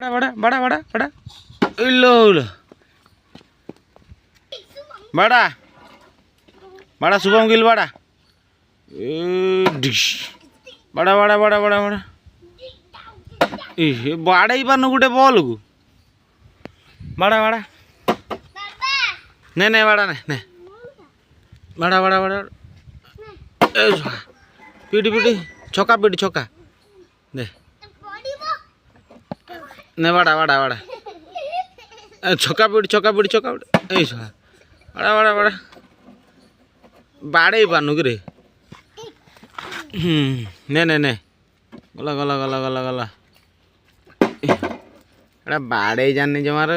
बड़ा बड़ा बड़ा बड़ा इल्लो बड़ा बड़ा शुभम गिल बड़ा बड़ा बड़ा बड़ा बड़ा बड़ा बाड़ा ही पानु गोटे बॉल को बड़ा बड़ा नहीं नहीं बड़ा नहीं बड़ा बड़ा बड़ा पीटी पीटी छक्का पीटी छक्का दे नहीं बड़ा बड़ा बड़ा छक्का पीटी छक्का पीटी छक्का पीटी बड़ा बड़ा बड़ा बाड़े पानु कि रे नहीं नहीं नहीं गला गला गला गला गला बाड़े जानी जमार